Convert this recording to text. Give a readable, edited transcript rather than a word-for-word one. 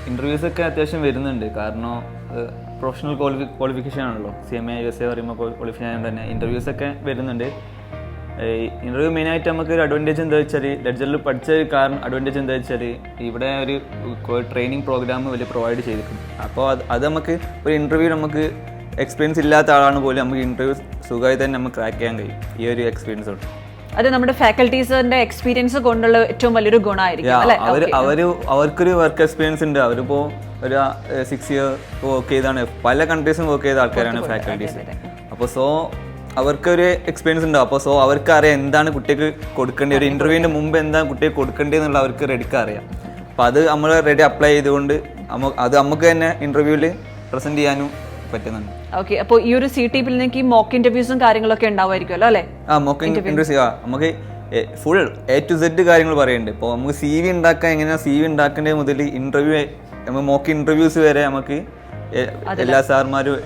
Interviews ഒക്കെ അത്യാവശ്യം വരുന്നുണ്ട്. കാരണം പ്രൊഫഷണൽ ക്വാളിഫിക്കേഷൻ ആണല്ലോ, CMA USA പറയുമ്പോൾ ക്വാളിഫിക്കേഷൻ ആയതുകൊണ്ട് തന്നെ ഇൻ്റർവ്യൂസ് ഒക്കെ വരുന്നുണ്ട്. ഇൻ്റർവ്യൂ മെയിനായിട്ട് നമുക്ക് ഒരു അഡ്വാൻറ്റേജ് എന്താ വെച്ചാൽ, ലെഡ്ജറിൽ പഠിച്ച കാരണം അഡ്വാൻറ്റേജ് എന്താ വെച്ചാൽ ഇവിടെ ഒരു ട്രെയിനിങ് പ്രോഗ്രാം വലിയ പ്രൊവൈഡ് ചെയ്തിട്ടുണ്ട്. അപ്പോൾ അത് നമുക്ക് ഒരു ഇൻ്റർവ്യൂ നമുക്ക് എക്സ്പീരിയൻസ് ഇല്ലാത്ത ആളാണ് പോലും നമുക്ക് ഇൻ്റർവ്യൂ സുഖമായി തന്നെ നമുക്ക് ക്രാക്ക് ചെയ്യാൻ കഴിയും ഈ ഒരു എക്സ്പീരിയൻസ് കൊണ്ട്. അത് നമ്മുടെ ഫാക്കൽറ്റീസിന്റെ എക്സ്പീരിയൻസ് കൊണ്ടുള്ള ഏറ്റവും വലിയൊരു ഗുണമായിരിക്കും. അവർക്കൊരു വർക്ക് എക്സ്പീരിയൻസ് ഉണ്ട്. അവരിപ്പോൾ ഒരു 6 year വർക്ക് ചെയ്താണ്, പല കൺട്രീസും വർക്ക് ചെയ്ത ആൾക്കാരാണ് ഫാക്കൽറ്റീസ്. അപ്പോൾ അവർക്കൊരു എക്സ്പീരിയൻസ് ഉണ്ട്. അപ്പോൾ അവർക്ക് അറിയാം എന്താണ് കുട്ടിക്ക് കൊടുക്കേണ്ടത്, ഒരു ഇൻ്റർവ്യൂവിൻ്റെ മുമ്പ് എന്താണ് കുട്ടിക്ക് കൊടുക്കേണ്ടത് എന്നുള്ള അവർക്ക് റെഡിക്ക് അറിയാം. അപ്പോൾ അത് നമ്മൾ റെഡി അപ്ലൈ ചെയ്തുകൊണ്ട് അത് നമുക്ക് തന്നെ ഇൻ്റർവ്യൂവിൽ പ്രസൻറ്റ് ചെയ്യാനും പറ്റുന്നുണ്ട്. ഓക്കെ, അപ്പോൾ ഈ ഒരു CTP-ലേക്ക് മോക്ക് ഇന്റർവ്യൂസും കാര്യങ്ങളൊക്കെ ഉണ്ടാവുമായിരിക്കുമല്ലോ അല്ലേ? മോക്ക് ഇന്റർവ്യൂസ് നമുക്ക് ഫുൾ A to Z കാര്യങ്ങൾ പറയുന്നുണ്ട്. ഇപ്പോൾ നമുക്ക് CV ഉണ്ടാക്കാൻ എങ്ങനെയാണ് CV ഉണ്ടാക്കേണ്ടത് മുതൽ ഇൻ്റർവ്യൂ, മോക്ക് ഇന്റർവ്യൂസ് വരെ നമുക്ക് എല്ലാ സാർമാരും